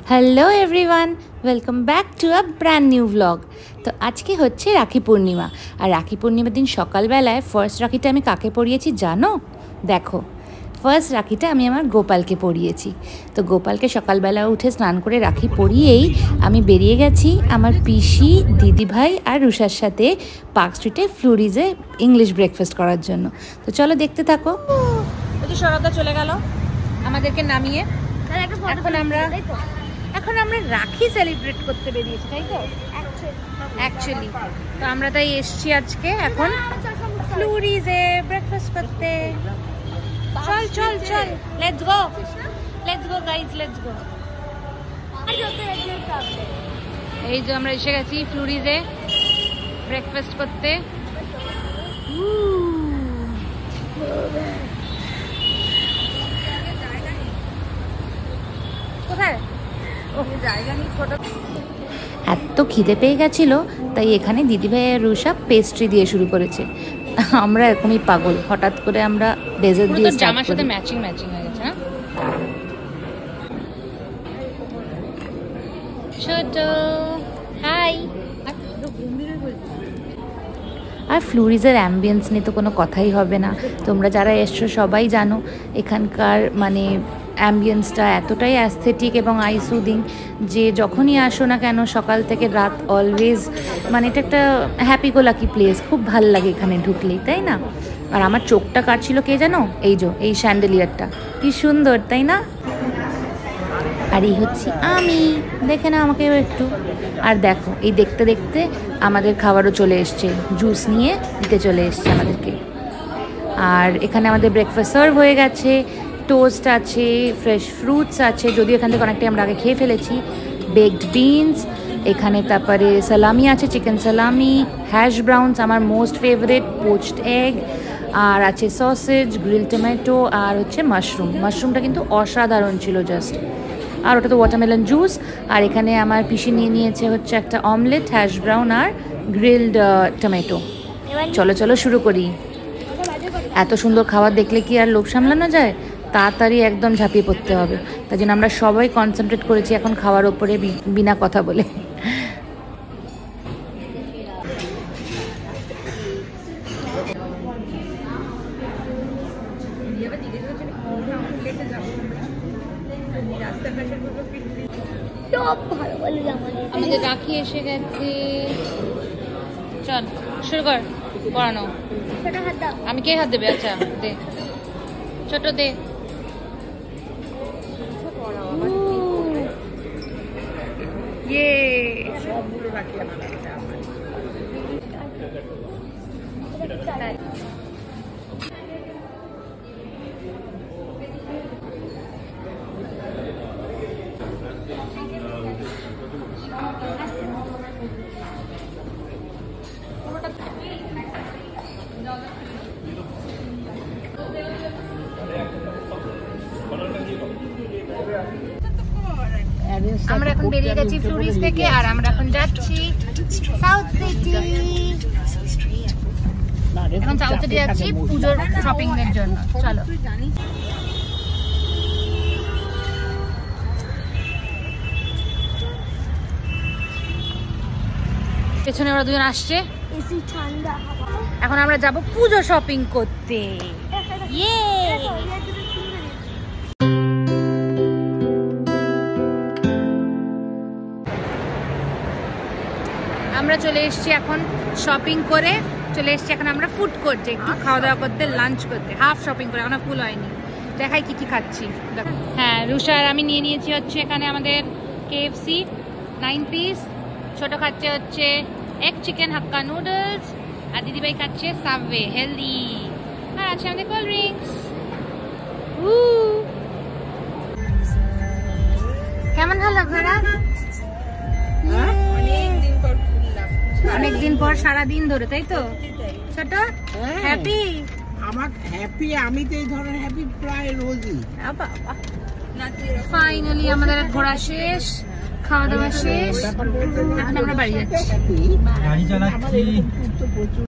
Hello everyone, welcome back to a brand new blog. তো আজকে হচ্ছে রাখি পূর্ণিমা, আর রাখি পূর্ণিমার দিন সকালবেলায় ফার্স্ট রাখিটা আমি কাকে পরিয়েছি জানো? দেখো, ফার্স্ট রাখিটা আমি আমার গোপালকে পরিয়েছি। তো গোপালকে সকালবেলা উঠে স্নান করে রাখি পরিয়েই আমি বেরিয়ে গেছি আমার পিসি, দিদিভাই আর রুষার সাথে পার্ক স্ট্রিটে ফ্লুরিজে ইংলিশ ব্রেকফাস্ট করার জন্য। তো চলো দেখতে থাকো। সরদা চলে গেল আমাদেরকে নামিয়ে। এখন আমরা রাখি সেলিব্রেট করতে বেরিয়েছি, তাই তো? অ্যাকচুয়ালি তো আমরা তাই এসছি আজকে এখন ফ্লুরিজে ব্রেকফাস্ট করতে। চল চল চল, let's go guys, let's go. এই যে আমরা এসে গেছি ফ্লুরিজে ব্রেকফাস্ট করতে। কোথায় এত খিদে পেয়ে গেছিল, তাই এখানে দিদিভাই আর রুষা পেস্ট্রি দিয়ে শুরু করেছে। আমরা এরকমই পাগল, হঠাৎ করে আমরা ডেজার্ট দিয়ে জামার সাথে ম্যাচিং হয়ে গেছে না? ছোট হাই। আর ফ্লুরিজের অ্যাম্বিয়েন্স নিয়ে তো কোনো কথাই হবে না, তোমরা যারা এসছো সবাই জানো এখানকার মানে অ্যাম্বিয়েন্সটা এতটাই অ্যাস্থেটিক এবং আই সুদিং যে যখনই আসো না কেন সকাল থেকে রাত অলওয়েজ মানে এটা একটা হ্যাপি গো লাকি প্লেস। খুব ভাল লাগে এখানে ঢুকলেই, তাই না? আর আমার চোখটা কাটছিল কে জানো? এই শ্যান্ডেলিয়ারটা কি সুন্দর, তাই না? আর এই হচ্ছে আমি, দেখে না আমাকেও একটু। আর দেখো, এই দেখতে দেখতে আমাদের খাবারও চলে এসছে, জুস নিয়ে দিতে চলে এসছে আমাদেরকে। আর এখানে আমাদের ব্রেকফাস্ট সার্ভ হয়ে গেছে, টোস্ট আছে, ফ্রেশ ফ্রুটস আছে, যদিও এখান থেকে অনেকটাই আমরা আগে খেয়ে ফেলেছি, বেকড বিনস, এখানে তারপরে সালামি আছে, চিকেন সালামি, হ্যাশ ব্রাউনস আমার মোস্ট ফেভারিট, পোচড এগ, আর আছে সসেজ, গ্রিল টমেটো, আর হচ্ছে মাশরুমটা কিন্তু অসাধারণ ছিল জাস্ট। আর ওটা তো ওয়াটারমেলন জুস। আর এখানে আমার পিসি নিয়ে নিয়েছে হচ্ছে একটা অমলেট, হ্যাশ ব্রাউন আর গ্রিলড টমেটো। চলো চলো শুরু করি। এত সুন্দর খাবার দেখলে কি আর লোভ সামলানো যায়? তাড়াতাড়ি একদম ঝাঁপিয়ে পড়তে হবে। তাই জন্য আমরা সবাই কনসেন্ট্রেট করেছি এখন খাওয়ার ওপরে বিনা কথা বলে। আমাদের রাখি এসে গেছে, চল শুরু কর পড়ানো। আমি কে হাত দেবে? আচ্ছা দে, ছোট দে। আমরা এখন বেরিয়ে গেছি ফ্লুরিজ থেকে, আর আমরা এখন যাচ্ছি সাউথ সিটি। এখন সাউথ সিটি যাচ্ছি পুজোর শপিং এর জন্য। চলো। পেছনে ওরা দুজন আসছে, এখন আমরা যাব পুজো শপিং করতে। আমরা চলে এসেছি এখন শপিং করে, চলে এসেছি এখন আমরা ফুড করতে, একটু খাওয়া দাওয়া করতে, লাঞ্চ করতে। হাফ শপিং করে, এখনো ফুল হয়নি। দেখাই কি কি খাচ্ছি। হ্যাঁ, রুষা আর আমি নিয়ে নিয়েছি হচ্ছে এখানে আমাদের KFC 9 পিস, ছোট খাচ্ছে হচ্ছে এগ চিকেন হাক্কা নুডলস, আর দিদিভাই খাচ্ছে সাবওয়ে হেলদি, আর আছে আমাদের কোল্ড ড্রিঙ্কস। কেমন হলো ঘোরা? অনেকদিন পর, সারাদিন ধরে, তাই তো ছোট? হ্যাপি? আমার হ্যাপি, আমি তো এই ধরনের হ্যাপি প্রায় রোজই। ফাইনালি আমাদের ঘোরা শেষ, খাওয়া দাওয়া শেষ, এখন আমরা বাড়ি যাচ্ছি।